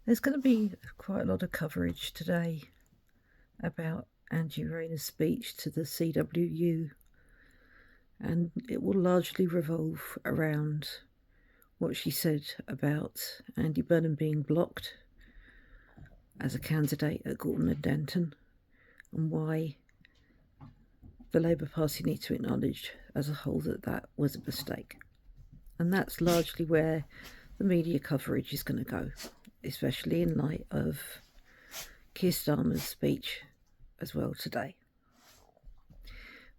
There's going to be quite a lot of coverage today about Angie Rayner's speech to the CWU, and it will largely revolve around what she said about Andy Burnham being blocked as a candidate at Gorton Denton, and why the Labour Party need to acknowledge as a whole that that was a mistake. And that's largely where the media coverage is going to go, especially in light of Keir Starmer's speech as well today.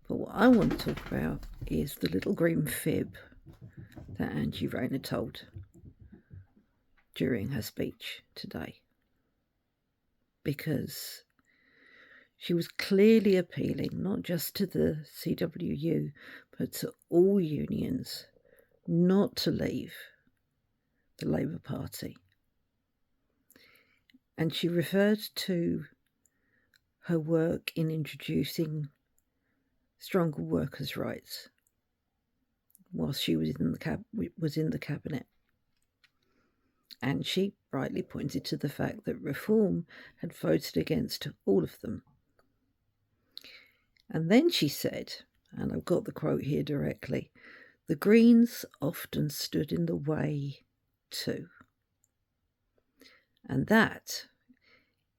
But what I want to talk about is the little green fib that Angie Rayer told during her speech today, because she was clearly appealing not just to the CWU but to all unions not to leave the Labour Party. And she referred to her work in introducing stronger workers' rights whilst she was in the cabinet. And she rightly pointed to the fact that Reform had voted against all of them. And then she said, and I've got the quote here directly, "The Greens often stood in the way too." And that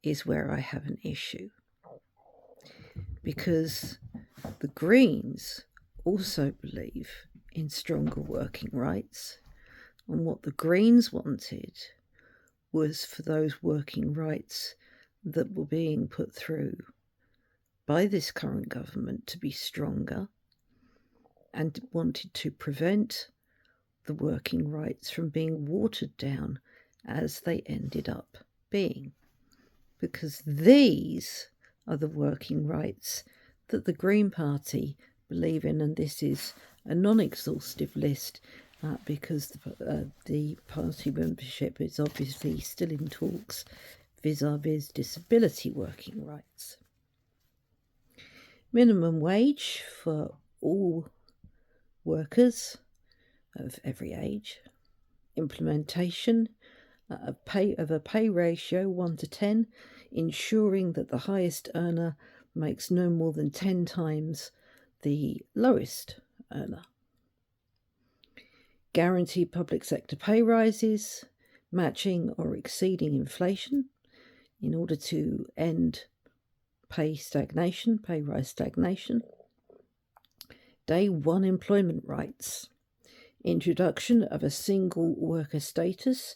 is where I have an issue, because the Greens also believe in stronger working rights, and what the Greens wanted was for those working rights that were being put through by this current government to be stronger, and wanted to prevent the working rights from being watered down as they ended up being. Because these are the working rights that the Green Party believe in, and this is a non-exhaustive list because the party membership is obviously still in talks vis-a-vis disability working rights. Minimum wage for all workers of every age. Implementation of a pay ratio 1 to 10, ensuring that the highest earner makes no more than 10 times the lowest earner. Guaranteed public sector pay rises, matching or exceeding inflation in order to end pay rise stagnation. Day one employment rights. Introduction of a single worker status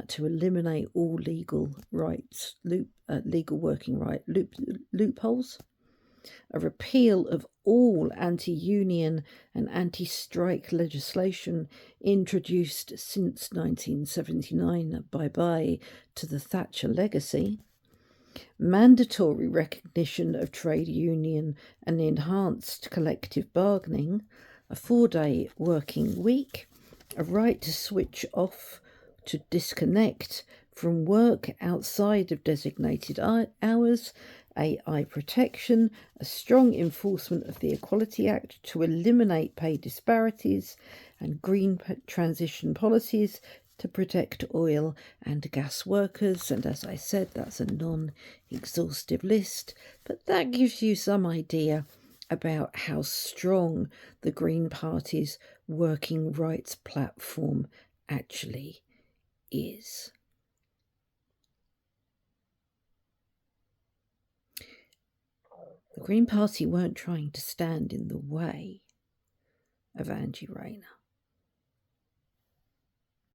to eliminate all legal working right loopholes. A repeal of all anti-union and anti-strike legislation introduced since 1979. Bye-bye to the Thatcher legacy. Mandatory recognition of trade union and enhanced collective bargaining. A 4-day working week. A right to switch off, to disconnect from work outside of designated hours, AI protection, a strong enforcement of the Equality Act to eliminate pay disparities, and green transition policies to protect oil and gas workers. And as I said, that's a non-exhaustive list, but that gives you some idea about how strong the Green Party's working rights platform actually is. The Green Party weren't trying to stand in the way of Angie Rayer.